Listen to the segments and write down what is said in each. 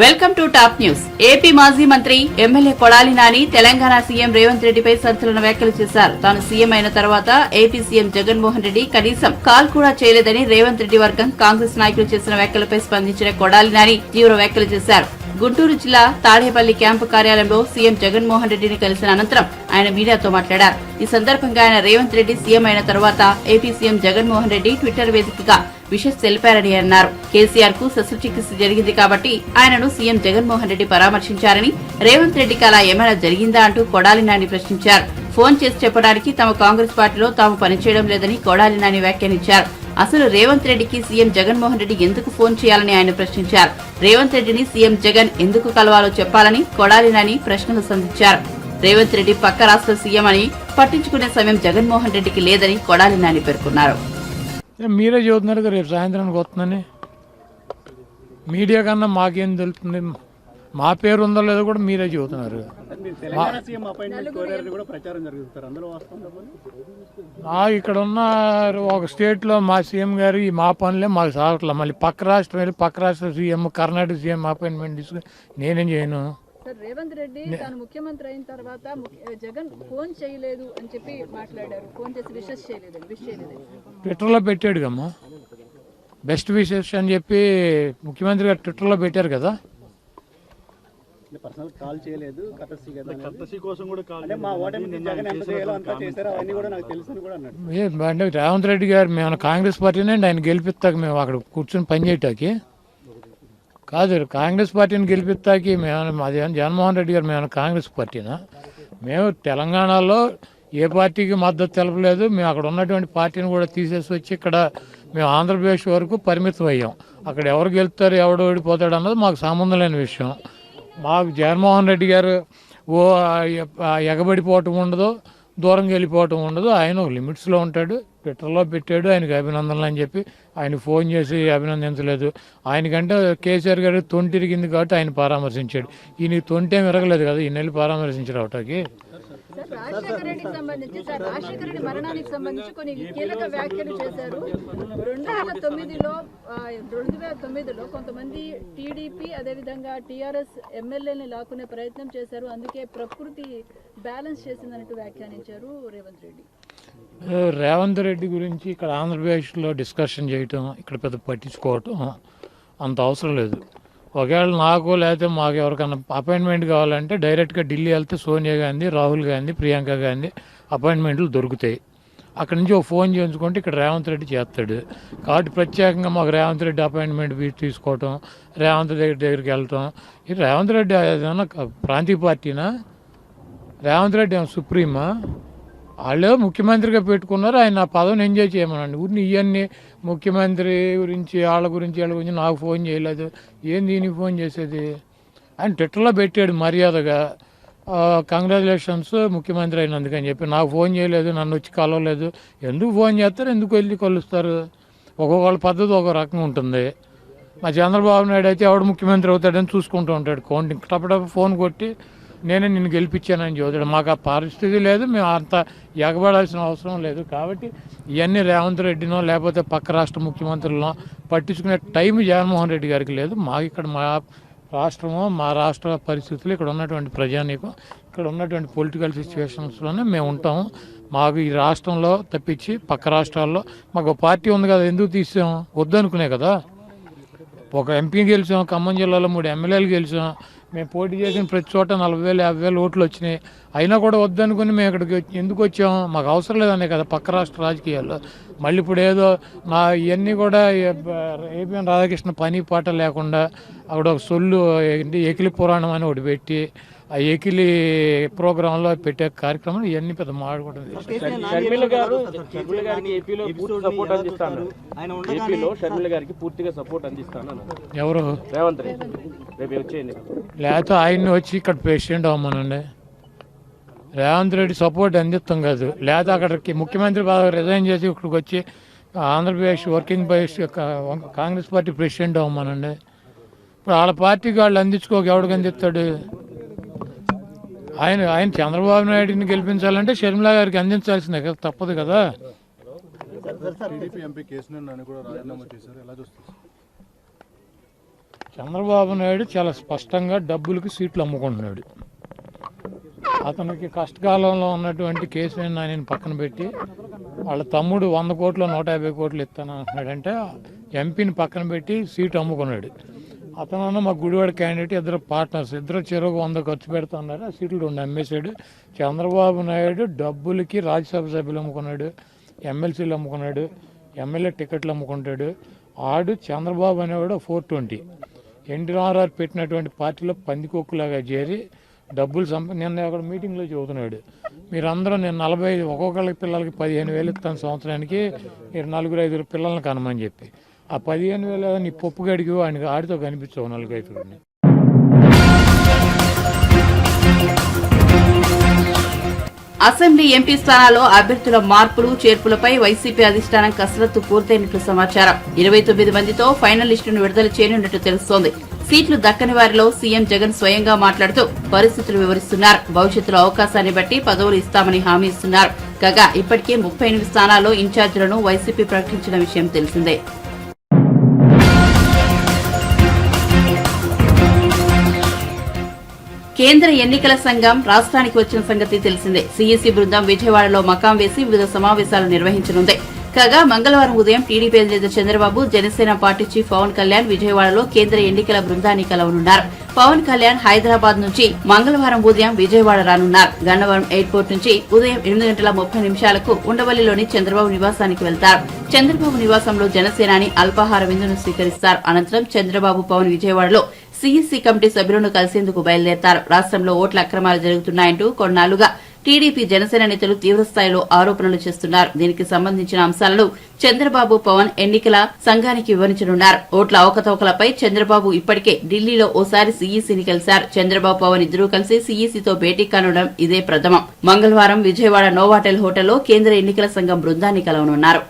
Welcome to top news. AP మాజీ మంత్రి MLA Kodali Nani Telangana CM Revanth రెడ్డిపై సంచలన వ్యాఖ్యలు చేశారు. తాను సీఎం అయిన తర్వాత ఏపీ సీఎం జగన్మోహన్ రెడ్డి కనీసం కాల్ కూడా చేయలేదని రేవంత్ రెడ్డి వర్గం కాంగ్రెస్ నాయకులు చేసిన వ్యాఖ్యలపై స్పందించిన కొడాలి నాని తీవ్ర వ్యాఖ్యలు చేశారు. గుంటూరు జిల్లా తాడేపల్లి క్యాంపు కార్యాలయంలో సీఎం జగన్మోహన్ రెడ్డిని కలిసిన అనంతరం ఆయన మీడియాతో మాట్లాడారు. ఈ సందర్భంగా ఆయన రేవంత్ రెడ్డి సీఎం అయిన తర్వాత AP CM Jaganmohan Reddy Twitter వేదికగా విషెస్ తెలిపారని అన్నారు. కేసీఆర్ కు శస్త్రచికిత్స జరిగింది కాబట్టి ఆయనను సీఎం జగన్మోహన్ రెడ్డి పరామర్శించారని, రేవంత్ రెడ్డికి అలా ఏమైనా జరిగిందా అంటూ కొడాలి నాని ప్రశ్నించారు. ఫోన్ చేసి చెప్పడానికి తమ కాంగ్రెస్ పార్టీలో తాము పనిచేయడం లేదని కొడాలి నాని వ్యాఖ్యానించారు. అసలు రేవంత్ రెడ్డికి సీఎం జగన్మోహన్ రెడ్డి ఎందుకు ఫోన్ చేయాలని ఆయన ప్రశ్నించారు. రేవంత్ రెడ్డిని సీఎం జగన్ ఎందుకు కలవాలో చెప్పాలని కొడాలి నాని ప్రశ్నలు సంధించారు. రేవంత్ రెడ్డి పక్క రాష్ట్ర సీఎం అని పట్టించుకునే సమయం జగన్మోహన్ రెడ్డికి లేదని కొడాలి నాని పేర్కొన్నారు. మీరే చదువుతున్నారు రేపు సాయంత్రానికి వస్తుందని. మీడియా కన్నా మాకేం తెలుస్తుంది? మా పేరు ఉందో లేదో కూడా మీరే చెబుతున్నారు. ఇక్కడ ఉన్న ఒక స్టేట్లో మా సీఎం గారు ఈ మా పనులే మాకు సాగట్లేదు. మళ్ళీ పక్క రాష్ట్రం వెళ్ళి పక్క రాష్ట్ర సీఎం, కర్ణాటక సీఎం అపాయింట్మెంట్ తీసుకుని నేనేం చేయను. రేవంత్ రెడ్డి తాను ముఖ్యమంత్రి అయిన తర్వాత జగన్ ఫోన్ చేయలేదు అని చెప్పి మాట్లాడారు. ఫోన్ చేసి విషెస్ చేయలేదు. ట్విట్టర్లో పెట్టాడు కమ్మా, బెస్ట్ విషెస్ అని చెప్పి ముఖ్యమంత్రి గారు ట్విట్టర్లో పెట్టారు కదా. పర్సనల్ కాల్ చేయలేదు, కర్టసీ కోసం కూడా కాల్ అంటే మా ఓటమి జగన్ ఎంత చేయాలో అంతా చేశారు, అవన్నీ కూడా నాకు తెలుసు కూడా అన్నాడు. అంటే రేవంత్ రెడ్డి గారు మేము కాంగ్రెస్ పార్టీనే ఆయన గెలిపిస్తాక మేము అక్కడ కూర్చొని పనిచేయటానికి కాదు, కాంగ్రెస్ పార్టీని గెలిపిస్తాకి మేము అది జగన్మోహన్ రెడ్డి గారు మేము కాంగ్రెస్ పార్టీనా? మేము తెలంగాణలో ఏ పార్టీకి మద్దతు తెలపలేదు. మేము అక్కడ ఉన్నటువంటి పార్టీని కూడా తీసేసి వచ్చి ఇక్కడ మేము ఆంధ్రప్రదేశ్ వరకు పరిమితం అయ్యాం. అక్కడ ఎవరు గెలుస్తారు ఎవడు ఓడిపోతాడు అన్నది మాకు సంబంధం లేని విషయం. మాకు జగన్మోహన్ రెడ్డి గారు ఎగబడిపోవటం ఉండదు, దూరంగా వెళ్ళిపోవటం ఉండదు. ఆయన ఒక లిమిట్స్లో ఉంటాడు. ట్విట్టర్లో పెట్టాడు ఆయనకి అభినందనలు అని చెప్పి. ఆయన ఫోన్ చేసి అభినందించలేదు. ఆయనకంటే కేసీఆర్ గారు తొంటి తిరిగింది కాబట్టి ఆయన పరామర్శించాడు. ఈయన తొంటి ఏమి ఎరగలేదు కదా, ఈయన వెళ్ళి పరామర్శించారు అవటాకి. రాజశేఖర రెడ్డి మరణానికి సంబంధించి కొన్ని కీలక వ్యాఖ్యలు చేశారు. 2009లో కొంతమంది టీడీపీ అదేవిధంగా టీఆర్ఎస్ ఎమ్మెల్యేని లాక్కునే ప్రయత్నం చేశారు. అందుకే ప్రకృతి బ్యాలెన్స్ చేసిందన్నట్టు వ్యాఖ్యానించారు రేవంత్ రెడ్డి. రేవంత్ రెడ్డి గురించి ఇక్కడ ఆంధ్రప్రదేశ్లో డిస్కషన్ చేయటం, ఇక్కడ పెద్ద పట్టించుకోవటం అంత అవసరం లేదు. ఒకవేళ నాకు లేకపోతే మాకు ఎవరికైనా అపాయింట్మెంట్ కావాలంటే డైరెక్ట్గా ఢిల్లీ వెళ్తే సోనియా గాంధీ, రాహుల్ గాంధీ, ప్రియాంక గాంధీ అపాయింట్మెంట్లు దొరుకుతాయి. అక్కడి నుంచి ఒక ఫోన్ చేయించుకుంటే ఇక్కడ రేవంత్ రెడ్డి చేస్తాడు. కాబట్టి ప్రత్యేకంగా మాకు రేవంత్ రెడ్డి అపాయింట్మెంట్ తీసుకోవటం, రేవంత్ రెడ్డి దగ్గరికి వెళ్ళటం. ఈ రేవంత్ రెడ్డి ఏదైనా ప్రాంతీయ పార్టీనా? రేవంత్ రెడ్డి ఏమైనా సుప్రీమా? వాళ్ళు ముఖ్యమంత్రిగా పెట్టుకున్నారు, ఆయన ఆ పదవిని ఎంజాయ్ చేయమనండి. ఊరిని ఇవన్నీ ముఖ్యమంత్రి గురించి వాళ్ళ గురించి నాకు ఫోన్ చేయలేదు. ఏంది దీనికి ఫోన్ చేసేది? ఆయన ట్విట్టర్లో పెట్టాడు మర్యాదగా కంగ్రాచులేషన్స్ ముఖ్యమంత్రి అయినందుకని చెప్పి. నాకు ఫోన్ చేయలేదు, నన్ను వచ్చి కలవలేదు. ఎందుకు ఫోన్ చేస్తారు, ఎందుకు వెళ్ళి కలుస్తారు? ఒక్కొక్కళ్ళ పద్ధతి ఒక రకంగా ఉంటుంది. మా చంద్రబాబు నాయుడు అయితే ఎవడు ముఖ్యమంత్రి అవుతాడని చూసుకుంటూ ఉంటాడు. కౌంటింగ్ టప్పటప్పుడు ఫోన్ కొట్టి నేనే నిన్ను గెలిపించానని చదువుతాడు. మాకు ఆ పరిస్థితి లేదు, మేము అంత ఎగబడాల్సిన అవసరం లేదు. కాబట్టి ఇవన్నీ రేవంత్ రెడ్డినో లేకపోతే పక్క రాష్ట్ర ముఖ్యమంత్రులనో పట్టించుకునే టైం జగన్మోహన్ రెడ్డి గారికి లేదు. మాకు ఇక్కడ మా రాష్ట్రము, మా రాష్ట్ర పరిస్థితులు, ఇక్కడ ఉన్నటువంటి ప్రజానీకం, ఇక్కడ ఉన్నటువంటి పొలిటికల్ సిచ్యువేషన్స్లోనే మేము ఉంటాము. మాకు ఈ రాష్ట్రంలో తప్పించి పక్క రాష్ట్రాల్లో మాకు పార్టీ ఉంది కదా, ఎందుకు తీసాం? వద్దనుకునే కదా. ఒక ఎంపీ గెలిచాం, ఖమ్మం జిల్లాలో 3 ఎమ్మెల్యేలు గెలిచాం. మేము పోటీ చేసిన ప్రతి చోట 40,000, 50,000 ఓట్లు వచ్చినాయి. అయినా కూడా వద్దనుకుని మేము ఇక్కడికి ఎందుకు వచ్చాము? మాకు అవసరం లేదనే కదా పక్క రాష్ట్ర రాజకీయాల్లో. మళ్ళీ ఇప్పుడు ఏదో ఇవన్నీ కూడా ఏపీఎన్ రాధాకృష్ణ పని పాట లేకుండా అక్కడ ఒక సొల్లు ఎకిలి పురాణం అని ఒకటి పెట్టి ఆ ఎకిలి ప్రోగ్రాంలో పెట్టే కార్యక్రమం ఇవన్నీ పెద్ద మాట్లాడుకుంటుంది. షర్మిల గారికి ఏపీలో పూర్తిగా సపోర్ట్ అందిస్తాను ఎవరు? రేవంత్ రెడ్డి రేపు వచ్చేయండి. లేకపోతే ఆయన్ని వచ్చి ఇక్కడ ప్రెసిడెంట్ అవ్వమనండి. రేవంత్ రెడ్డి సపోర్ట్ అందిస్తాం కాదు. లేకపోతే అక్కడికి ముఖ్యమంత్రి పదవి రిజైన్ చేసి ఇక్కడికి వచ్చి Andhra Pradesh working president Congress party president అవ్వమనండి. ఇప్పుడు వాళ్ళ పార్టీకి వాళ్ళు అందించుకోక ఎవడికి అందిస్తాడు? ఆయన చంద్రబాబు నాయుడిని గెలిపించాలంటే షర్మిల గారికి అందించాల్సిందే కదా, తప్పదు కదా. చంద్రబాబు నాయుడు చాలా స్పష్టంగా డబ్బులకి సీట్లు అమ్ముకుంటున్నాడు. అతనికి కష్టకాలంలో ఉన్నటువంటి కేసీఆర్ నాయని పక్కన పెట్టి వాళ్ళ తమ్ముడు 100 కోట్లు 150 కోట్లు ఇస్తాను అంటున్నాడంటే ఎంపీని పక్కన పెట్టి సీటు అమ్ముకున్నాడు. అతను మా గుడివాడ క్యాండిడేట్, ఇద్దరు పార్ట్నర్స్, ఇద్దరు చెరువు 100 ఖర్చు పెడుతున్నారు. ఆ సీట్లు 2 అమ్మేశాడు. చంద్రబాబు నాయుడు డబ్బులకి రాజ్యసభ సభ్యులు అమ్ముకున్నాడు, ఎమ్మెల్సీలు అమ్ముకున్నాడు, ఎమ్మెల్యే టికెట్లు అమ్ముకుంటాడు. ఆడు చంద్రబాబు అనేవాడు 420 ఎన్టీఆర్ఆర్ పెట్టినటువంటి పార్టీలో పందికొక్కులాగా చేరి డబ్బులు నిన్న అక్కడ మీటింగ్లో చెబుతున్నాడు, మీరందరూ నేను 45 ఒక్కొక్కళ్ళకి పిల్లలకి 15,000 ఇస్తాను సంవత్సరానికి, మీరు 4-5 పిల్లల్ని కనమని చెప్పి. ఆ 15,000 నీ పప్పు గడికి ఆయనకి ఆడితో కనిపించవు 4-5. అసెంబ్లీ ఎంపీ స్థానాల్లో అభ్యర్థుల మార్పులు చేర్పులపై వైసీపీ అధిష్టానం కసరత్తు పూర్తయినట్లు సమాచారం. 29 మందితో ఫైనల్ లిస్టును విడుదల చేయనున్నట్టు తెలుస్తోంది. సీట్లు దక్కని వారిలో సీఎం జగన్ స్వయంగా మాట్లాడుతూ పరిస్థితులు వివరిస్తున్నారు. భవిష్యత్తులో అవకాశాన్ని బట్టి పదవులు ఇస్తామని హామీ ఇస్తున్నారు. కాగా ఇప్పటికే 38 స్థానాల్లో ఇన్ఛార్జీలను వైసీపీ ప్రకటించిన విషయం తెలిసిందే. కేంద్ర ఎన్నికల సంఘం రాష్ట్రానికి వచ్చిన సంగతి తెలిసిందే. సీఈసీ బృందం విజయవాడలో మకాం వేసి వివిధ సమావేశాలు నిర్వహించనుంది. కాగా మంగళవారం ఉదయం టీడీపీ అధినేత చంద్రబాబు, జనసేన పార్టీ చీఫ్ పవన్ కళ్యాణ్ విజయవాడలో కేంద్ర ఎన్నికల బృందాన్ని కలవనున్నారు. పవన్ కళ్యాణ్ హైదరాబాద్ నుంచి మంగళవారం ఉదయం విజయవాడ రానున్నారు. గన్నవరం ఎయిర్పోర్ట్ నుంచి ఉదయం 8:30 ఉండవల్లిలోని చంద్రబాబు నివాసానికి వెళ్తారు. చంద్రబాబు నివాసంలో జనసేనాని అల్పాహార విందును స్వీకరిస్తారు. అనంతరం చంద్రబాబు, పవన్ విజయవాడలో సీఈసీ కమిటీ సభ్యులను కలిసేందుకు బయలుదేరతారు. రాష్ట్రంలో ఓట్ల అక్రమాలు జరుగుతున్నాయంటూ కొన్నాళ్లుగా టీడీపీ, జనసేన నేతలు తీవ్రస్థాయిలో ఆరోపణలు చేస్తున్నారు. దీనికి సంబంధించిన అంశాలను చంద్రబాబు, పవన్ ఎన్నికల సంఘానికి వివరించనున్నారు. ఓట్ల అవకతవకలపై చంద్రబాబు ఇప్పటికే ఢిల్లీలో ఓసారి సీఈసీని కలిశారు. చంద్రబాబు, పవన్ ఇద్దరూ కలిసి సీఈసీతో భేటీ కానుండడం ఇదే ప్రథమం. మంగళవారం విజయవాడ నోవాటెల్ హోటల్లో కేంద్ర ఎన్నికల సంఘం బృందాన్ని కలవనున్నారు.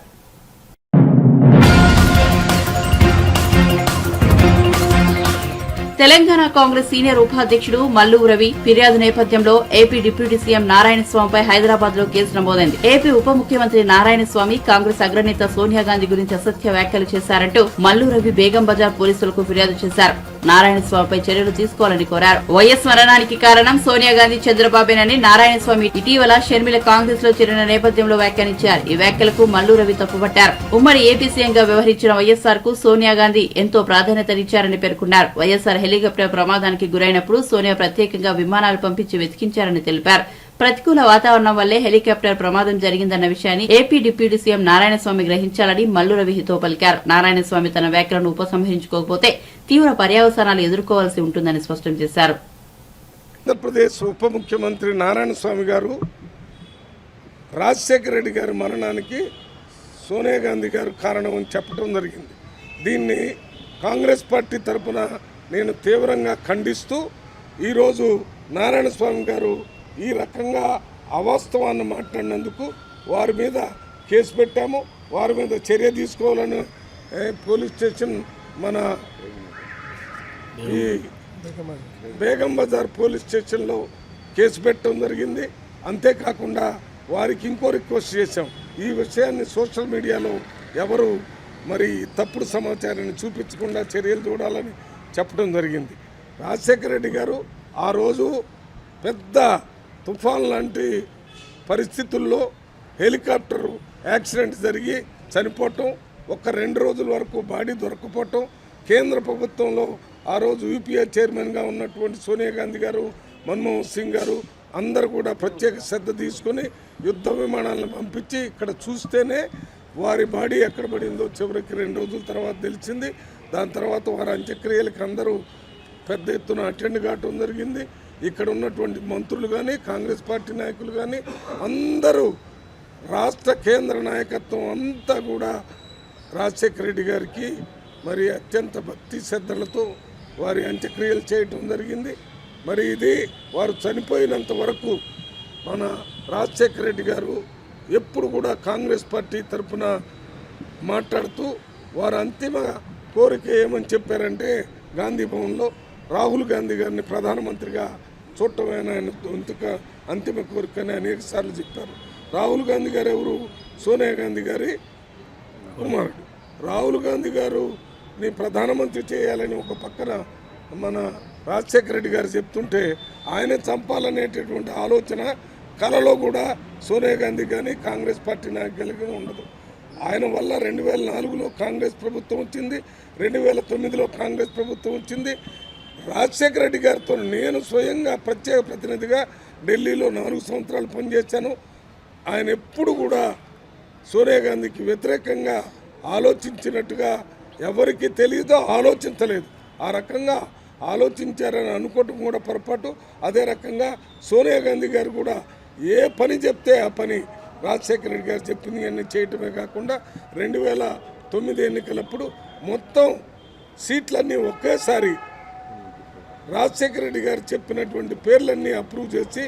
తెలంగాణ కాంగ్రెస్ సీనియర్ ఉపాధ్యక్షుడు మల్లు రవి ఫిర్యాదు నేపథ్యంలో ఏపీ డిప్యూటీ సీఎం నారాయణస్వామిపై హైదరాబాద్ లో కేసు నమోదైంది. ఏపీ ఉప ముఖ్యమంత్రి నారాయణస్వామి కాంగ్రెస్ అగ్రనేత సోనియా గాంధీ గురించి అసత్య వ్యాఖ్యలు చేశారంటూ మల్లు రవి బేగం బజార్ పోలీసులకు ఫిర్యాదు చేశారు. నారాయణస్వామిపై చర్యలు తీసుకోవాలని కోరారు. వైఎస్ మరణానికి కారణం సోనియా గాంధీ, చంద్రబాబేనని నారాయణస్వామి ఇటీవల షర్మిల కాంగ్రెస్ లో చేరిన నేపథ్యంలో వ్యాఖ్యానించారు. ఈ వ్యాఖ్యలకు మల్లు రవి తప్పుపట్టారు. ఉమ్మడి ఏపీ సీఎంగా వ్యవహరించిన వైఎస్ఆర్ కు సోనియా గాంధీ ఎంతో ప్రాధాన్యతనిచ్చారని పేర్కొన్నారు. వైఎస్ఆర్ హెలికాప్టర్ ప్రమాదానికి గురైనప్పుడు సోనియా ప్రత్యేకంగా విమానాలు పంపించి వెతికించారని తెలిపారు. ప్రతికూల వాతావరణం వల్లే హెలికాప్టర్ ప్రమాదం జరిగిందన్న విషయాన్ని ఏపీ డిప్యూటీ సీఎం నారాయణస్వామి గ్రహించాలని మల్లు రవి హితో పలికారు. నారాయణస్వామి తన వ్యాఖ్యలను ఉపసంహరించుకోకపోతే తీవ్ర పర్యవసానాలు ఎదుర్కోవాల్సి ఉంటుందని స్పష్టం చేశారు. ఆంధ్రప్రదేశ్ ఉప ముఖ్యమంత్రి నారాయణస్వామి గారు రాజశేఖర రెడ్డి గారి మరణానికి సోనియా గాంధీ గారు కారణం అని చెప్పడం జరిగింది. దీన్ని కాంగ్రెస్ పార్టీ తరఫున నేను తీవ్రంగా ఖండిస్తూ ఈరోజు నారాయణస్వామి గారు ఈ రకంగా అవాస్తవాన్ని మాట్లాడినందుకు వారి మీద కేసు పెట్టాము. వారి మీద చర్య తీసుకోవాలని పోలీస్ స్టేషన్ మన ఈ బేగం బజార్ పోలీస్ స్టేషన్లో కేసు పెట్టడం జరిగింది. అంతేకాకుండా వారికి ఇంకో రిక్వెస్ట్ చేశాం, ఈ విషయాన్ని సోషల్ మీడియాలో ఎవరు మరి తప్పుడు సమాచారాన్ని చూపించకుండా చర్యలు చూడాలని చెప్పడం జరిగింది. రాజశేఖర రెడ్డి గారు ఆ రోజు పెద్ద తుఫాన్ లాంటి పరిస్థితుల్లో హెలికాప్టర్ యాక్సిడెంట్ జరిగి చనిపోవటం, 1-2 రోజుల వరకు బాడీ దొరకపోవటం, కేంద్ర ప్రభుత్వంలో ఆ రోజు యూపీఏ చైర్మన్గా ఉన్నటువంటి సోనియా గాంధీ గారు, మన్మోహన్ సింగ్ గారు అందరూ కూడా ప్రత్యేక శ్రద్ధ తీసుకుని యుద్ధ విమానాలను పంపించి ఇక్కడ చూస్తేనే వారి బాడీ ఎక్కడ పడిందో చివరికి 2 రోజుల తర్వాత తెలిసింది. దాని తర్వాత వారి అంత్యక్రియలకు అందరూ పెద్ద ఎత్తున అటెండ్ కావటం జరిగింది. ఇక్కడ ఉన్నటువంటి మంత్రులు కానీ, కాంగ్రెస్ పార్టీ నాయకులు కానీ అందరూ, రాష్ట్ర కేంద్ర నాయకత్వం అంతా కూడా రాజశేఖర రెడ్డి గారికి మరి అత్యంత భక్తి శ్రద్ధలతో వారి అంత్యక్రియలు చేయటం జరిగింది. మరి ఇది వారు చనిపోయినంత వరకు మన రాజశేఖర రెడ్డి గారు ఎప్పుడు కూడా కాంగ్రెస్ పార్టీ తరఫున మాట్లాడుతూ వారు అంతిమ కోరిక ఏమని చెప్పారంటే, గాంధీ భవన్లో రాహుల్ గాంధీ గారిని ప్రధానమంత్రిగా చూడటమైన ఆయన అంతిమ కోరిక అని అనేక సార్లు చెప్పారు. రాహుల్ గాంధీ గారు ఎవరు? సోనియా గాంధీ గారి కుమారుడు. రాహుల్ గాంధీ గారు నీ ప్రధానమంత్రి చేయాలని ఒక పక్కన మన రాజశేఖర రెడ్డి గారు చెప్తుంటే ఆయన చంపాలనేటటువంటి ఆలోచన కలలో కూడా సోనియా గాంధీ కానీ కాంగ్రెస్ పార్టీ నాయకులకి ఉండదు. ఆయన వల్ల 2004లో కాంగ్రెస్ ప్రభుత్వం వచ్చింది, 2009లో కాంగ్రెస్ ప్రభుత్వం వచ్చింది. రాజశేఖర రెడ్డి గారితో నేను స్వయంగా ప్రత్యేక ప్రతినిధిగా ఢిల్లీలో 4 సంవత్సరాలు పనిచేశాను. ఆయన ఎప్పుడు కూడా సోనియా గాంధీకి వ్యతిరేకంగా ఆలోచించినట్టుగా ఎవరికి తెలియదో ఆలోచించలేదు. ఆ రకంగా ఆలోచించారని అనుకోవటం కూడా పొరపాటు. అదే రకంగా సోనియా గాంధీ గారు కూడా ఏ పని చెప్తే ఆ పని రాజశేఖర రెడ్డి గారు చెప్పింది అన్నీ చేయటమే కాకుండా 2009 ఎన్నికలప్పుడు మొత్తం సీట్లన్నీ ఒకేసారి రాజశేఖర రెడ్డి గారు చెప్పినటువంటి పేర్లన్నీ అప్రూవ్ చేసి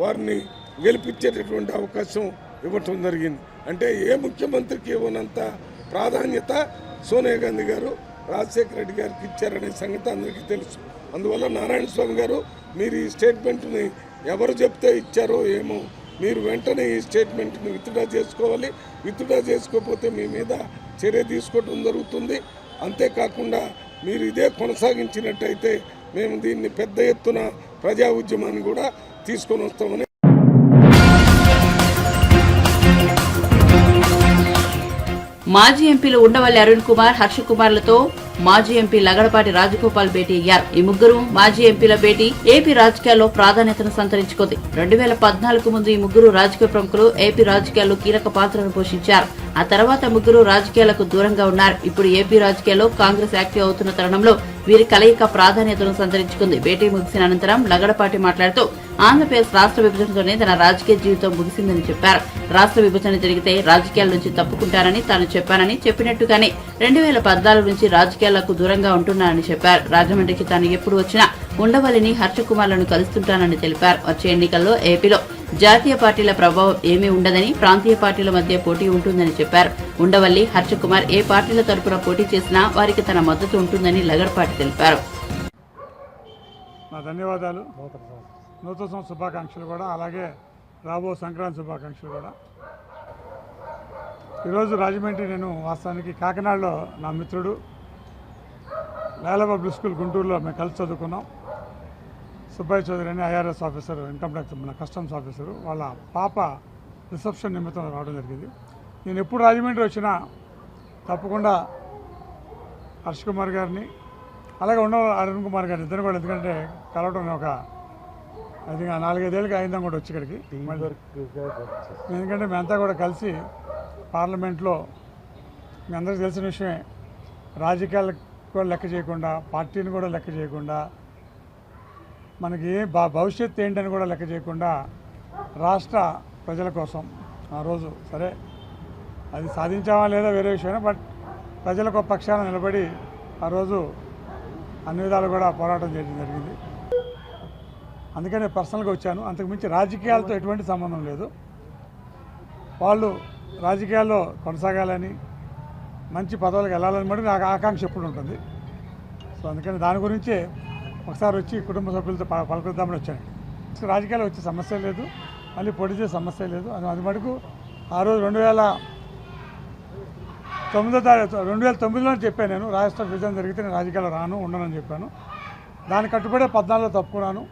వారిని గెలిపించేటటువంటి అవకాశం ఇవ్వటం జరిగింది. అంటే ఏ ముఖ్యమంత్రికి ఇవ్వనంత ప్రాధాన్యత సోనియా గాంధీ గారు రాజశేఖర రెడ్డి గారికి ఇచ్చారనే సంగతి అందరికీ తెలుసు. అందువల్ల నారాయణ స్వామి గారు మీరు ఈ స్టేట్మెంట్ని ఎవరు చెప్తే ఇచ్చారో ఏమో, మీరు వెంటనే ఈ స్టేట్మెంట్ని విత్డ్రా చేసుకోవాలి. విత్డ్రా చేసుకోకపోతే మీ మీద చర్య తీసుకోవడం జరుగుతుంది. అంతేకాకుండా మీరు ఇదే కొనసాగించినట్టయితే మేము దీన్ని పెద్ద ఎత్తున ప్రజా ఉద్యమాన్ని కూడా తీసుకొని వస్తామని. మాజీ ఎంపీలు ఉండవల్లి అరుణ్ కుమార్, హర్ష కుమార్లతో మాజీ ఎంపీ లగడపాటి రాజగోపాల్ భేటీ అయ్యారు. ఈ ముగ్గురు మాజీ ఎంపీల భేటీ ఏపీ రాజకీయాల్లో ప్రాధాన్యతను సంతరించుకుంది. 2014 ముందు ఈ ముగ్గురు రాజకీయ ప్రముఖులు ఏపీ రాజకీయాల్లో కీలక పాత్రను పోషించారు. ఆ తర్వాత ముగ్గురు రాజకీయాలకు దూరంగా ఉన్నారు. ఇప్పుడు ఏపీ రాజకీయాల్లో కాంగ్రెస్ యాక్టివ్ అవుతున్న తరుణంలో వీరి కలయిక ప్రాధాన్యతను సంతరించుకుంది. భేటీ ముగిసిన అనంతరం లగడపాటి మాట్లాడుతూ ఆంధ్రప్రదేశ్ రాష్ట్ర విభజనతోనే తన రాజకీయ జీవితం ముగిసిందని చెప్పారు. రాష్ట్ర విభజన జరిగితే రాజకీయాల నుంచి తప్పుకుంటానని తాను చెప్పానని చెప్పినట్టుగానే 2014 నుంచి రాజకీయాలకు దూరంగా ఉంటున్నానని చెప్పారు. రాజమండ్రికి తాను ఎప్పుడు వచ్చినా ఉండవల్లిని, హర్ష కుమార్లను కలుస్తుంటానని తెలిపారు. వచ్చే ఎన్నికల్లో ఏపీలో జాతీయ పార్టీల ప్రభావం ఏమీ ఉండదని, ప్రాంతీయ పార్టీల మధ్య పోటీ ఉంటుందని చెప్పారు. ఉండవల్లి, హర్ష కుమార్ ఏ పార్టీల తరపున పోటీ చేసినా వారికి తన మద్దతు ఉంటుందని లగడపాటి తెలిపారు. నా ధన్యవాదాలు. నూతన సంవత్సర శుభాకాంక్షలు కూడా, అలాగే రాబో సంక్రాంతి శుభాకాంక్షలు కూడా. ఈరోజు రాజమండ్రి నేను వాస్తవానికి కాకినాడలో నా మిత్రుడు లాలా పబ్లిక్ స్కూల్ గుంటూరులో మేము కలిసి చదువుకున్నాం. సుబ్బయ్య చౌదరి అని ఐఆర్ఎస్ ఆఫీసర్, ఇన్కమ్ ట్యాక్స్ మన కస్టమ్స్ ఆఫీసరు, వాళ్ళ పాప రిసెప్షన్ నిమిత్తం రావడం జరిగింది. నేను ఎప్పుడు రాజమండ్రి వచ్చినా తప్పకుండా హర్ష కుమార్ గారిని, అలాగే అరుణ్ కుమార్ గారిని ఇద్దరు కూడా, ఎందుకంటే కలవడం ఒక అది 4-5 ఏళ్ళకి అయిందాం కూడా వచ్చి ఇక్కడికి. ఎందుకంటే మేమంతా కూడా కలిసి పార్లమెంట్లో, మీ అందరికీ తెలిసిన విషయమే, రాజకీయాలకు కూడా లెక్క చేయకుండా, పార్టీని కూడా లెక్క చేయకుండా, మనకి భవిష్యత్తు ఏంటని కూడా లెక్క చేయకుండా రాష్ట్ర ప్రజల కోసం ఆ రోజు, సరే అది సాధించామా లేదా వేరే విషయమే, బట్ ప్రజలకు పక్షాన నిలబడి ఆ రోజు అన్ని విధాలు కూడా పోరాటం చేయడం జరిగింది. అందుకనే పర్సనల్గా వచ్చాను. అంతకుమించి రాజకీయాలతో ఎటువంటి సంబంధం లేదు. వాళ్ళు రాజకీయాల్లో కొనసాగాలని, మంచి పదవులకు వెళ్ళాలని మటుకు నాకు ఆకాంక్ష ఎప్పుడు ఉంటుంది. సో అందుకని దాని గురించే ఒకసారి వచ్చి కుటుంబ సభ్యులతో పలకరిద్దామని వచ్చాను. రాజకీయాల్లో వచ్చే సమస్య లేదు, మళ్ళీ పొడి చేసే సమస్య లేదు. అది మటుకు ఆ రోజు 2009లో చెప్పాను. నేను రాష్ట్ర విభజన జరిగితే నేను రాజకీయాల్లో రాను, ఉండనని చెప్పాను. దాన్ని కట్టుబడే 14లో తప్పుకున్నాను.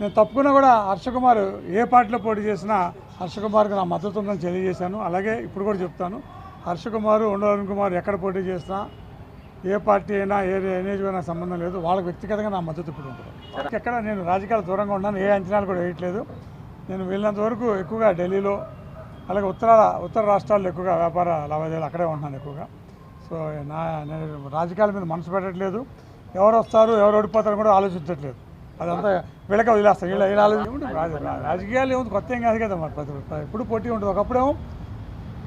నేను తప్పుకున్నా కూడా హర్ష కుమార్ ఏ పార్టీలో పోటీ చేసినా హర్ష కుమార్కి నా మద్దతు ఉందని తెలియజేశాను. అలాగే ఇప్పుడు కూడా చెప్తాను, హర్ష కుమార్, అరుణ్ కుమార్ ఎక్కడ పోటీ చేసినా, ఏ పార్టీ అయినా, ఏ నియోజకవర్గం సంబంధం లేదు, వాళ్ళకి వ్యక్తిగతంగా నా మద్దతు ఇప్పుడు ఉంటుంది. ఎక్కడ నేను రాజకీయాలు దూరంగా ఉన్నాను, ఏ అంచనాలు కూడా వేయట్లేదు. నేను వెళ్ళినంత వరకు ఎక్కువగా ఢిల్లీలో, అలాగే ఉత్తర రాష్ట్రాల్లో ఎక్కువగా వ్యాపార లావాదేవీలు అక్కడే ఉంటున్నాను ఎక్కువగా. సో నేను రాజకీయాల మీద మనసు పెట్టట్లేదు. ఎవరు వస్తారు, ఎవరు ఓడిపోతారని కూడా ఆలోచించట్లేదు. అదంతా వీళ్ళకే వదిలేస్తాను. వీళ్ళ రాజకీయాలు ఏముంది, కొత్త ఏం కాదు కదా. మరి ఎప్పుడు పోటీ ఉంటుంది. ఒకప్పుడేమో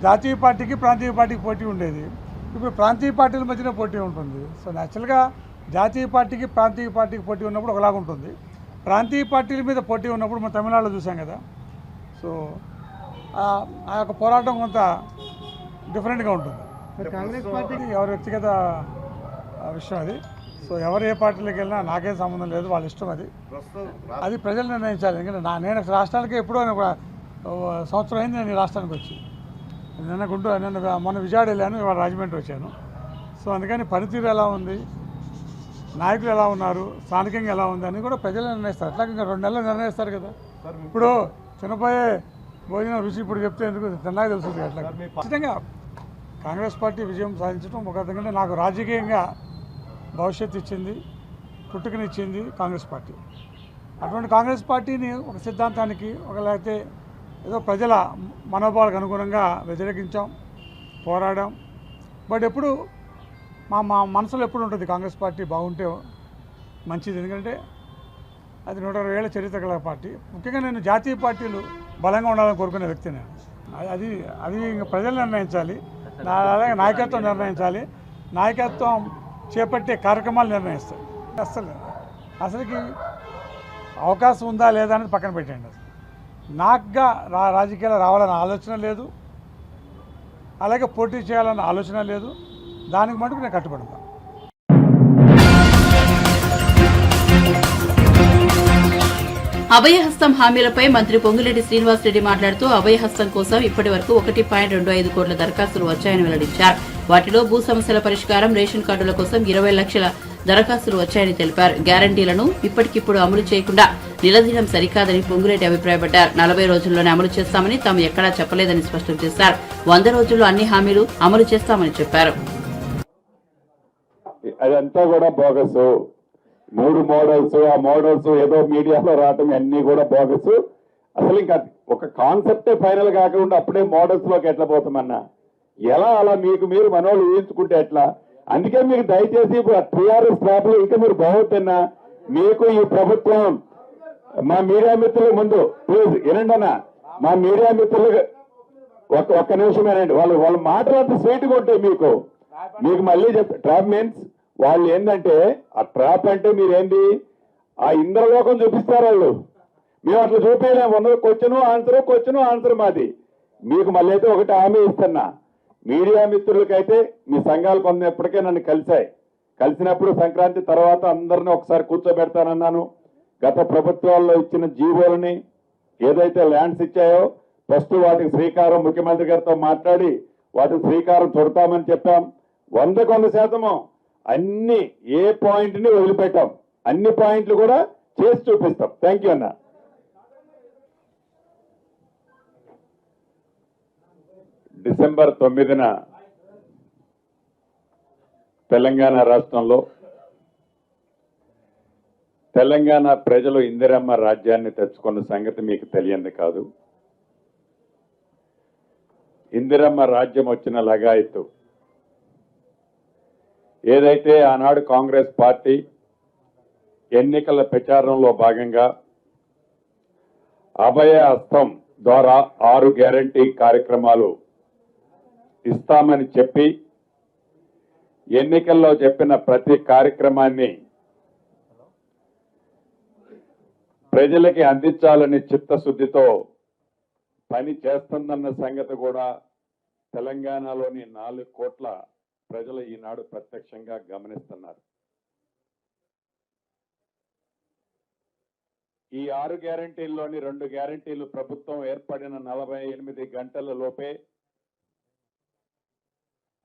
జాతీయ పార్టీకి, ప్రాంతీయ పార్టీకి పోటీ ఉండేది. ఇప్పుడు ప్రాంతీయ పార్టీల మధ్యనే పోటీ ఉంటుంది. సో న్యాచురల్గా జాతీయ పార్టీకి, ప్రాంతీయ పార్టీకి పోటీ ఉన్నప్పుడు ఒకలాగా ఉంటుంది. ప్రాంతీయ పార్టీల మీద పోటీ ఉన్నప్పుడు మనం తమిళనాడులో చూసాం కదా. సో ఆ యొక్క పోరాటం కొంత డిఫరెంట్గా ఉంటుంది. కాంగ్రెస్ పార్టీకి ఎవరి వ్యక్తిగత విషయం అది. సో ఎవరు ఏ పార్టీలోకి వెళ్ళినా నాకేం సంబంధం లేదు, వాళ్ళ ఇష్టం అది ప్రజలు నిర్ణయించాలి. ఎందుకంటే నేను రాష్ట్రానికి ఎప్పుడో 1 సంవత్సరం అయింది నేను ఈ రాష్ట్రానికి వచ్చి. మొన్న విజయవాడ వెళ్ళాను, ఇవాళ రాజమండ్రి వచ్చాను. సో అందుకని పనితీరు ఎలా ఉంది, నాయకులు ఎలా ఉన్నారు, స్థానికంగా ఎలా ఉంది అని కూడా ప్రజలు నిర్ణయిస్తారు. అట్లాగే ఇంకా 2 నెలలు నిర్ణయిస్తారు కదా. ఇప్పుడు తినపోయే భోజనం రుచి ఇప్పుడు చెప్తే ఎందుకు తిన్నాక తెలుస్తుంది. అట్లా ఖచ్చితంగా కాంగ్రెస్ పార్టీ విజయం సాధించడం ఒక ఎందుకంటే నాకు రాజకీయంగా భవిష్యత్తు ఇచ్చింది, పుట్టుకనిచ్చింది కాంగ్రెస్ పార్టీ. అటువంటి కాంగ్రెస్ పార్టీని ఒక సిద్ధాంతానికి లేకపోతే ఏదో ప్రజల మనోభావాలకు అనుగుణంగా వ్యతిరేకించాం, పోరాడాం. బట్ ఎప్పుడు మా మనసులో ఎప్పుడు ఉంటుంది కాంగ్రెస్ పార్టీ బాగుంటే మంచిది. ఎందుకంటే అది 120 ఏళ్ల చరిత్ర గల పార్టీ. ముఖ్యంగా నేను జాతీయ పార్టీలు బలంగా ఉండాలని కోరుకునే వ్యక్తి నేను. అది ఇంకా ప్రజలు నిర్ణయించాలి, అలాగే నాయకత్వం నిర్ణయించాలి, నాయకత్వం చేపట్టే కార్యక్రమాలు నిర్ణయిస్తాయి. అసలుకి అవకాశం ఉందా లేదా అనేది పక్కన పెట్టండి. నాకుగా రాజకీయాలు రావాలన్న ఆలోచన లేదు, అలాగే పోటీ చేయాలన్న ఆలోచన లేదు. దానికి మటుకు నేను కట్టుబడతాను. అభయహస్తం హామీలపై మంత్రి పొంగులేటి శ్రీనివాసరెడ్డి మాట్లాడుతూ అభయహస్తం కోసం ఇప్పటి వరకు 1.25 కోట్ల దరఖాస్తులు వచ్చాయని వెల్లడించారు. వాటిలో భూ సమస్యల పరిష్కారం, రేషన్ కార్డుల కోసం 20 లక్షల దరఖాస్తులు వచ్చాయని తెలిపారు. గ్యారంటీలను ఇప్పటికిప్పుడు అమలు చేయకుండా నిలదీయడం సరికాదని పొంగులేటి అభిప్రాయపడ్డారు. 40 రోజుల్లోనే అమలు చేస్తామని తాము ఎక్కడా చెప్పలేదని స్పష్టం చేశారు. 100 రోజుల్లో అన్ని హామీలు అమలు చేస్తామని చెప్పారు. అదంతా కూడా బోగస్. 3 మోడల్స్, ఆ మోడల్స్ ఏదో మీడియాలో రావటం అన్ని కూడా బోగస్. అసలు ఇంకా ఒక కాన్సెప్టే ఫైనల్ కాకుండా అప్పుడే మోడల్స్ లోకి ఎట్లా పోతామన్నా, ఎలా అలా మీకు మీరు మనోళ్ళు ఊహించుకుంటే ఎట్లా? అందుకే మీకు దయచేసి టీఆర్ఎస్ ట్రాప్లో ఇంకా మీరు బాగుతున్నా మీకు ఈ ప్రభుత్వం, మా మీడియా మిత్రుల ముందు ప్లీజ్ వినండి అన్న, మా మీడియా మిత్రులు ఒక్క నిమిషం వినండి. వాళ్ళు మాట్లాడితే స్వీట్గా ఉంటాయి. మీకు మళ్ళీ ట్రాప్ మీన్స్ వాళ్ళు ఏంటంటే ఆ ట్రాప్ అంటే మీరేంటి ఆ ఇంద్రలోకం చూపిస్తారు వాళ్ళు. మేము అట్లా చూపించలేము. ఉన్నది క్వశ్చన్ ఆన్సర్ మాది. మీకు మళ్ళీ అయితే ఒకటి హామీ ఇస్తున్నా, మీడియా మిత్రులకైతే మీ సంఘాలు పొందినప్పటికే నన్ను కలిసినప్పుడు సంక్రాంతి తర్వాత అందరినీ ఒకసారి కూర్చోబెడతానన్నాను. గత ప్రభుత్వాల్లో ఇచ్చిన జీవోలని ఏదైతే ల్యాండ్స్ ఇచ్చాయో ఫస్ట్ వాటికి శ్రీకారం ముఖ్యమంత్రి గారితో మాట్లాడి వాటికి శ్రీకారం చుడతామని చెప్పాం. 100% అన్ని ఏ పాయింట్ని వదిలిపెట్టాం, అన్ని పాయింట్లు కూడా చేసి చూపిస్తాం. థ్యాంక్ యూ అన్న. డిసెంబర్ 9న తెలంగాణ రాష్ట్రంలో తెలంగాణ ప్రజలు ఇందిరమ్మ రాజ్యాన్ని తెచ్చుకున్న సంగతి మీకు తెలియంది కాదు. ఇందిరమ్మ రాజ్యం వచ్చిన లగాయత్తు ఏదైతే ఆనాడు కాంగ్రెస్ పార్టీ ఎన్నికల ప్రచారంలో భాగంగా అభయ హస్తం ద్వారా 6 గ్యారంటీ కార్యక్రమాలు ఇస్తామని చెప్పి ఎన్నికల్లో చెప్పిన ప్రతి కార్యక్రమాన్ని ప్రజలకి అందించాలని చిత్తశుద్ధితో పని చేస్తుందన్న సంగతి కూడా తెలంగాణలోని 4 కోట్ల ప్రజలు ఈనాడు ప్రత్యక్షంగా గమనిస్తున్నారు. ఈ 6 గ్యారంటీల్లోని 2 గ్యారంటీలు ప్రభుత్వం ఏర్పడిన 48 గంటల లోపే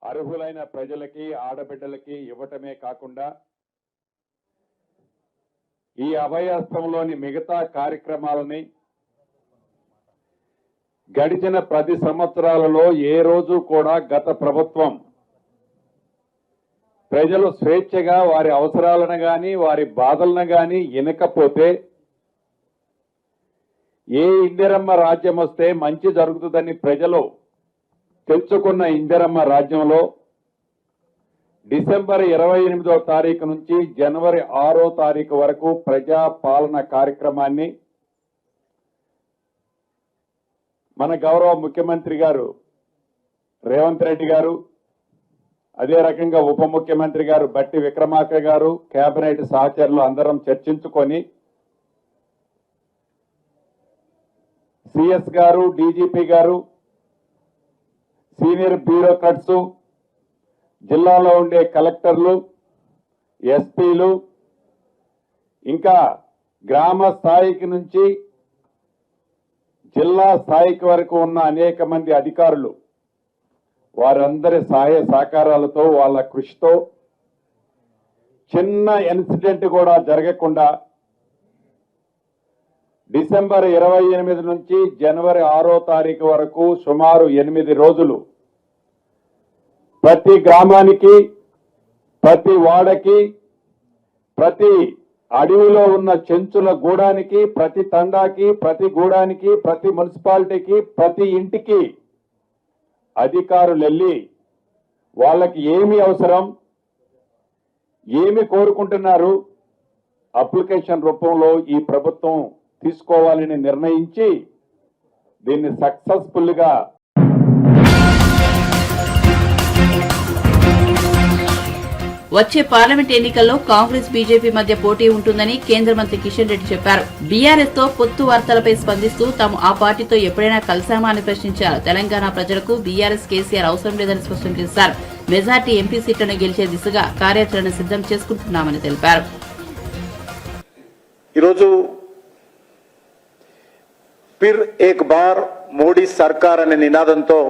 అర్హులైన ప్రజలకి, ఆడబిడ్డలకి ఇవ్వటమే కాకుండా ఈ అభయహస్తంలోని మిగతా కార్యక్రమాలని గడిచిన 10 సంవత్సరాలలో ఏ రోజు కూడా గత ప్రభుత్వం ప్రజలు స్వేచ్ఛగా వారి అవసరాలను గాని వారి బాధలను గాని వినకపోతే ఏ ఇందిరమ్మ రాజ్యం వస్తే మంచి జరుగుతుందని ప్రజలు తెలుసుకున్న ఇందిరమ్మ రాజ్యంలో డిసెంబర్ 28వ తారీఖు నుంచి జనవరి 6వ తారీఖు వరకు ప్రజా పాలన కార్యక్రమాన్ని మన గౌరవ ముఖ్యమంత్రి గారు రేవంత్ రెడ్డి గారు, అదే రకంగా ఉప ముఖ్యమంత్రి గారు బట్టి విక్రమార్క గారు, కేబినెట్ సహచరులు అందరం చర్చించుకొని సిఎస్ గారు, డీజీపీ గారు, సీనియర్ బ్యూరోక్రాట్స్, జిల్లాలో ఉండే కలెక్టర్లు, ఎస్పీలు, ఇంకా గ్రామ స్థాయికి నుంచి జిల్లా స్థాయికి వరకు ఉన్న అనేక మంది అధికారులు వారందరి సహాయ సహకారాలతో వాళ్ళ కృషితో చిన్న ఇన్సిడెంట్ కూడా జరగకుండా డిసెంబర్ 28 నుంచి జనవరి 6వ తారీఖు వరకు సుమారు 8 రోజులు ప్రతి గ్రామానికి, ప్రతి వాడకి, ప్రతి అడవిలో ఉన్న చెంచుల గూడానికి, ప్రతి తండాకి, ప్రతి గూడానికి, ప్రతి మున్సిపాలిటీకి, ప్రతి ఇంటికి అధికారులు వెళ్ళి వాళ్ళకి ఏమి అవసరం, ఏమి కోరుకుంటున్నారు అప్లికేషన్ రూపంలో ఈ ప్రభుత్వం తీసుకోవాలని నిర్ణయించి దీన్ని సక్సెస్ఫుల్గా వచ్చే పార్లమెంట్ ఎన్నికల్లో కాంగ్రెస్ బీజేపీ మధ్య పోటీ ఉంటుందని కేంద్ర మంత్రి కిషన్ రెడ్డి చెప్పారు. బీఆర్ఎస్ తో పొత్తు వార్తలపై స్పందిస్తూ తాము ఆ పార్టీతో ఎప్పుడైనా కలిసామా అని ప్రశ్నించారు. తెలంగాణ ప్రజలకు బీఆర్ఎస్ కేసీఆర్ అవసరం లేదని స్పష్టం చేశారు. మెజార్టీ ఎంపీ సీట్లను గెలిచే దిశగా కార్యాచరణ సిద్దం చేసుకుంటున్నామని తెలిపారు. ఈరోజు ఫిర్ ఏక్ బార్ మోడీ సర్కార్ అనే నినాదంతో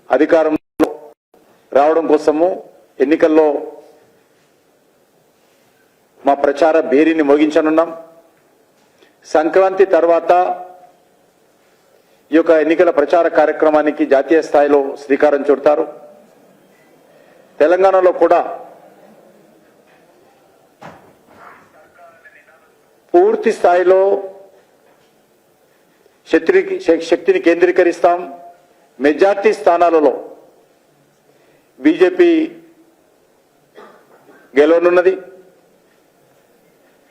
అధికారంలో రావడం కోసము ఎన్నికల్లో మా ప్రచార భేరీని మోగించనున్నాం. సంక్రాంతి తర్వాత ఈ యొక్క ఎన్నికల ప్రచార కార్యక్రమానికి జాతీయ స్థాయిలో శ్రీకారం చుడతారు. తెలంగాణలో కూడా పూర్తి స్థాయిలో శక్తిని కేంద్రీకరిస్తాం. మెజార్టీ స్థానాలలో బీజేపీ గెలవనున్నది.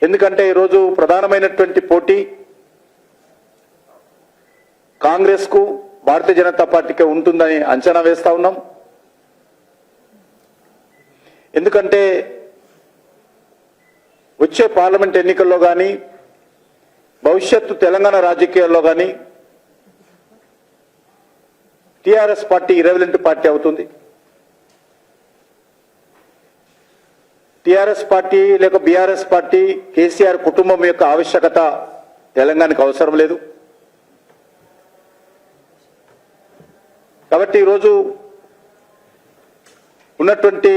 ఎందుకంటే ఈరోజు ప్రధానమైనటువంటి పోటీ కాంగ్రెస్ కు భారతీయ జనతా పార్టీకి ఉంటుందని అంచనా వేస్తా ఉన్నాం. ఎందుకంటే వచ్చే పార్లమెంట్ ఎన్నికల్లో కానీ భవిష్యత్తు తెలంగాణ రాజకీయాల్లో కానీ టీఆర్ఎస్ పార్టీ ఇర్రెలెవెంట్ పార్టీ అవుతుంది. టీఆర్ఎస్ పార్టీ లేక బీఆర్ఎస్ పార్టీ కేసీఆర్ కుటుంబం యొక్క ఆవశ్యకత తెలంగాణకు అవసరం లేదు. కాబట్టి ఈరోజు ఉన్నటువంటి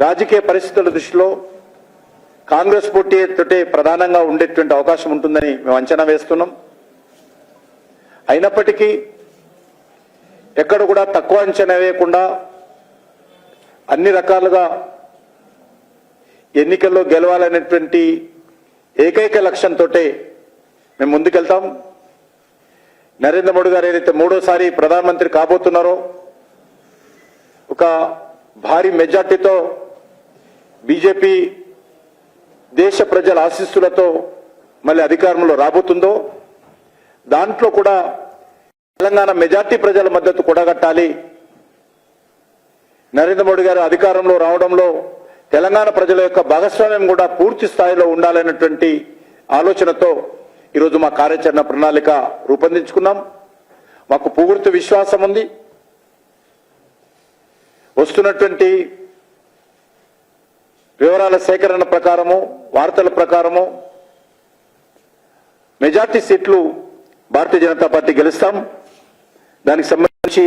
రాజకీయ పరిస్థితుల దృష్టిలో కాంగ్రెస్ పోటీతోటే ప్రధానంగా ఉండేటువంటి అవకాశం ఉంటుందని మేము అంచనా వేస్తున్నాం. అయినప్పటికీ ఎక్కడ కూడా తక్కువ అంచనా వేయకుండా అన్ని రకాలుగా ఎన్నికల్లో గెలవాలనేటువంటి ఏకైక లక్ష్యంతో మేము ముందుకెళ్తాం. నరేంద్ర మోడీ గారు ఏదైతే మూడోసారి ప్రధానమంత్రి కాబోతున్నారో ఒక భారీ మెజార్టీతో బీజేపీ దేశ ప్రజల ఆశీస్సులతో మళ్ళీ అధికారంలో రాబోతుందో దాంట్లో కూడా తెలంగాణ మెజార్టీ ప్రజల మద్దతు కూడగట్టాలి. నరేంద్ర మోడీ గారు అధికారంలో రావడంలో తెలంగాణ ప్రజల యొక్క భాగస్వామ్యం కూడా పూర్తి స్థాయిలో ఉండాలనేటువంటి ఆలోచనతో ఈరోజు మా కార్యాచరణ ప్రణాళిక రూపొందించుకున్నాం. మాకు పూర్తి విశ్వాసం ఉంది. వస్తున్నటువంటి వివరాల సేకరణ ప్రకారము, వార్తల ప్రకారము మెజార్టీ సీట్లు భారతీయ జనతా పార్టీ గెలుస్తాం. దానికి సంబంధించి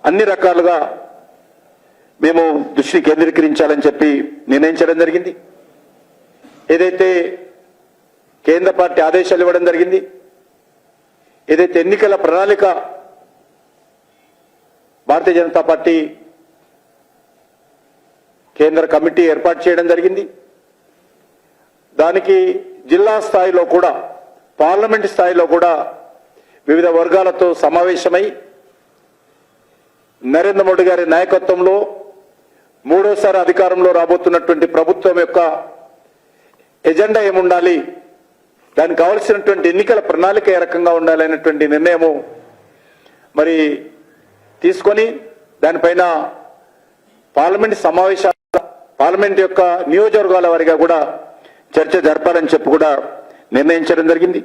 అన్ని రకాలుగా మేము దృష్టి కేంద్రీకరించాలని చెప్పి నిర్ణయించడం జరిగింది. ఏదైతే కేంద్ర పార్టీ ఆదేశాలు ఇవ్వడం జరిగింది, ఏదైతే ఎన్నికల ప్రణాళిక భారతీయ జనతా పార్టీ కేంద్ర కమిటీ ఏర్పాటు చేయడం జరిగింది. దానికి జిల్లా స్థాయిలో కూడా పార్లమెంట్ స్థాయిలో కూడా వివిధ వర్గాలతో సమావేశమై నరేంద్ర మోడీ గారి నాయకత్వంలో మూడోసారి అధికారంలో రాబోతున్నటువంటి ప్రభుత్వం యొక్క ఎజెండా ఏముండాలి, దానికి కావలసినటువంటి ఎన్నికల ప్రణాళిక ఏ రకంగా ఉండాలి అనేటువంటి నిర్ణయము మరి తీసుకొని దానిపైన పార్లమెంట్ సమావేశాలు, పార్లమెంట్ యొక్క నియోజకవర్గాల వారిగా కూడా చర్చ జరపాలని చెప్పి కూడా నిర్ణయించడం జరిగింది.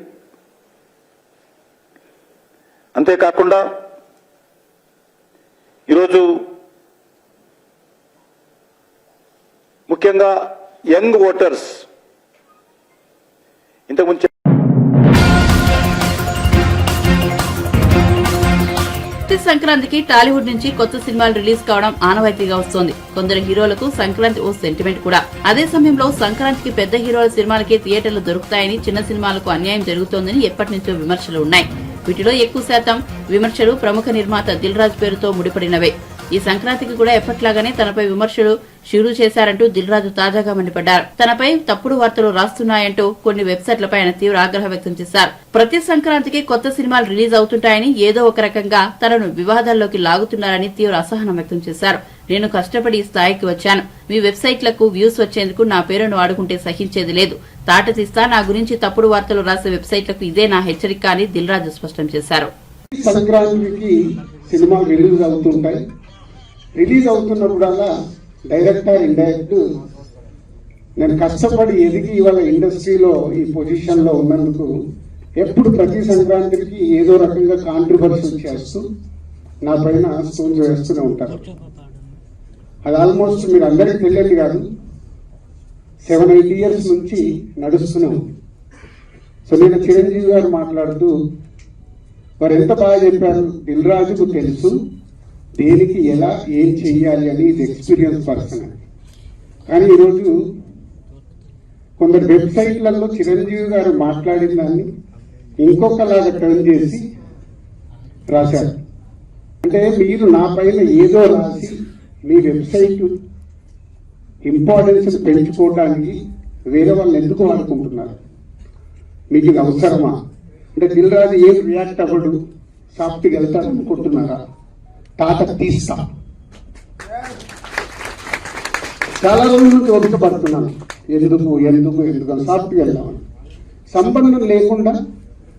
అంతేకాకుండా ఈరోజు ముఖ్యంగా యంగ్ ఓటర్స్ ఇంతకుముందు ప్రతి సంక్రాంతికి టాలీవుడ్ నుంచి కొత్త సినిమాలు రిలీజ్ కావడం ఆనవాయితీగా వస్తోంది. కొందరు హీరోలకు సంక్రాంతి ఓ సెంటిమెంట్ కూడా. అదే సమయంలో సంక్రాంతికి పెద్ద హీరోల సినిమాలకే థియేటర్లు దొరుకుతాయని, చిన్న సినిమాలకు అన్యాయం జరుగుతోందని ఎప్పటి నుంచో విమర్శలు ఉన్నాయి. వీటిలో ఎక్కువ శాతం విమర్శలు ప్రముఖ నిర్మాత దిల్ రాజు పేరుతో ముడిపడినవే. ఈ సంక్రాంతికి కూడా ఎప్పట్లాగానే తనపై విమర్శలు షురూ చేశారంటూ దిల్ రాజు తాజాగా మండిపడ్డారు. తనపై తప్పుడు వార్తలు రాస్తున్నాయంటూ కొన్ని వెబ్సైట్లపై ఆయన తీవ్ర ఆగ్రహం వ్యక్తం చేశారు. ప్రతి సంక్రాంతికి కొత్త సినిమాలు రిలీజ్ అవుతుంటాయని, ఏదో ఒక రకంగా తనను వివాదాల్లోకి లాగుతున్నారని తీవ్ర అసహనం వ్యక్తం చేశారు. నేను కష్టపడి ఈ స్థాయికి వచ్చాను. మీ వెబ్సైట్లకు వ్యూస్ వచ్చేందుకు నా పేరును వాడుకుంటే సహించేది లేదు. తాట తీస్తా. నా గురించి తప్పుడు వార్తలు రాసే వెబ్సైట్లకు ఇదే నా హెచ్చరిక అని దిల్ రాజు స్పష్టం చేశారు. సంక్రాంతికి సినిమాలు రిలీజ్ అవుతుంటాయి. రిలీజ్ అవుతున్నప్పుడల్లా డైరెక్టర్ ఇండైరెక్ట్ నేను కష్టపడి ఎదిగి ఇవాళ ఇండస్ట్రీలో ఈ పొజిషన్ లో ఉన్నందుకు ఎప్పుడు ప్రతి సంక్రాంతికి ఏదో రకంగా కాంట్రిబ్యూషన్ చేస్తూ నా పైన స్టోన్స్ వేస్తూనే ఉంటారు. అది ఆల్మోస్ట్ మీరు అందరికీ తెలియదు కాదు, 7-8 years నుంచి నడుస్తూనే ఉంది. సో నేను చిరంజీవి గారు మాట్లాడుతూ వారు ఎంత బాగా చెప్పారు, దిల్ రాజుకు తెలుసు దేనికి ఎలా ఏం చెయ్యాలి అని, ఇది ఎక్స్పీరియన్స్ పర్సన్ అని. కానీ ఈరోజు కొందరు వెబ్సైట్లలో చిరంజీవి గారు మాట్లాడిన దాన్ని ఇంకొకలాగా టర్న్ చేసి రాశారు. అంటే మీరు నా పైన ఏదో రాసి మీ వెబ్సైట్ ఇంపార్టెన్స్ పెంచుకోవడానికి వేరే వాళ్ళు ఎందుకు వాడుకుంటున్నారు? మీకు ఇది అవసరమా? అంటే దిల్ రాజు ఏం రియాక్ట్ అవ్వడు, సాఫ్ట్గా వెళ్తారు అనుకుంటున్నారా? తాట తీస్తా. చాలా రోజుల నుంచి ఓపిక పడుతున్నాను. ఎందుకు అని సాఫ్ట్గా వెళ్దామని. సంబంధం లేకుండా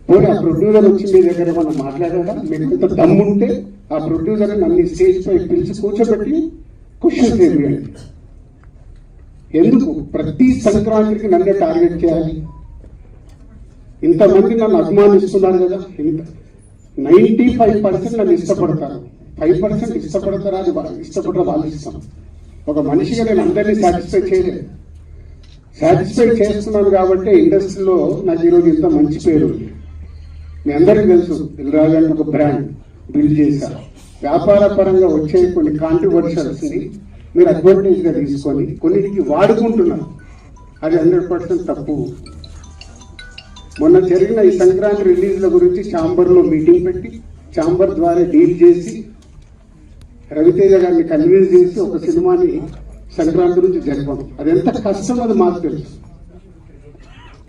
పోనీ ఆ ప్రొడ్యూసర్ వచ్చి మీ దగ్గర ఏమన్నా మాట్లాడాడా? మీకు ఎంత దమ్ముంటే ఆ ప్రొడ్యూసర్ నన్ను స్టేజ్ పై పిలిచి కూర్చోబెట్టి క్వశ్చన్స్ వేయండి. ఎందుకు ప్రతి సంక్రాంతికి నన్నే టార్గెట్ చేయాలి? ఇంతమంది నన్ను అభిమానిస్తున్నారు కదా, 95% నన్ను ఇష్టపడతారు, 5% ఇష్టపడతారా? అది ఇష్టపడరా వాళ్ళు ఇష్టం. ఒక మనిషిగా నేను అందరినీ సాటిస్ఫై చేయలేదు. సాటిస్ఫై చేస్తున్నాను కాబట్టి ఇండస్ట్రీలో నాకు ఈరోజు ఇంత మంచి పేరు. మీ అందరికీ తెలుసు, దిల్ రాజు అని ఒక బ్రాండ్ బిల్డ్ చేశారు. వ్యాపార పరంగా వచ్చే కొన్ని కాంట్రివర్షల్స్ ని మీరు అడ్వాంటేజ్ గా తీసుకొని కొన్నిటికి వాడుకుంటున్నారు. అది 100% తప్పు. మొన్న జరిగిన ఈ సంక్రాంతి రిలీజ్ల గురించి ఛాంబర్ లో మీటింగ్ పెట్టి ఛాంబర్ ద్వారా డీల్ చేసి రవితేజ గారిని కన్విన్స్ చేసి ఒక సినిమాని సంక్రాంతి నుంచి జరపడం, అది ఎంత కష్టం అది మాకు తెలుసు.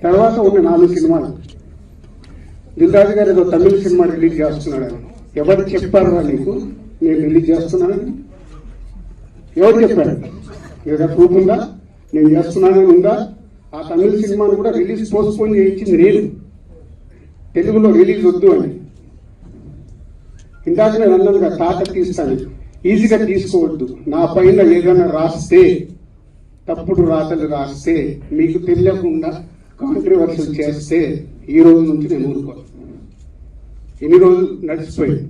తర్వాత ఉన్న 4 సినిమాలు దిల్ రాజు గారు ఏదో తమిళ సినిమా రిలీజ్ చేస్తున్నాడని ఎవరు చెప్పారు నీకు నేను రిలీజ్ చేస్తున్నానని? ఎవరు చెప్పారు? లేదా ప్రూఫ్ ఉందా నేను చేస్తున్నానని ఉందా? ఆ తమిళ సినిమాను కూడా రిలీజ్ పోస్ట్పోన్ చేయించింది నేను, తెలుగులో రిలీజ్ వద్దు అని. ఇందాక నేను అన్నాను కదా, తాట తీస్తాను. ఈజీగా తీసుకోవద్దు. నా పైన ఏదైనా రాస్తే, తప్పుడు రాతలు రాస్తే, మీకు తెలియకుండా కాంట్రవర్షియల్ చేస్తే ఈ రోజు నుంచి నేను ఊరుకోను. ఎన్ని రోజులు నడిచిపోయింది.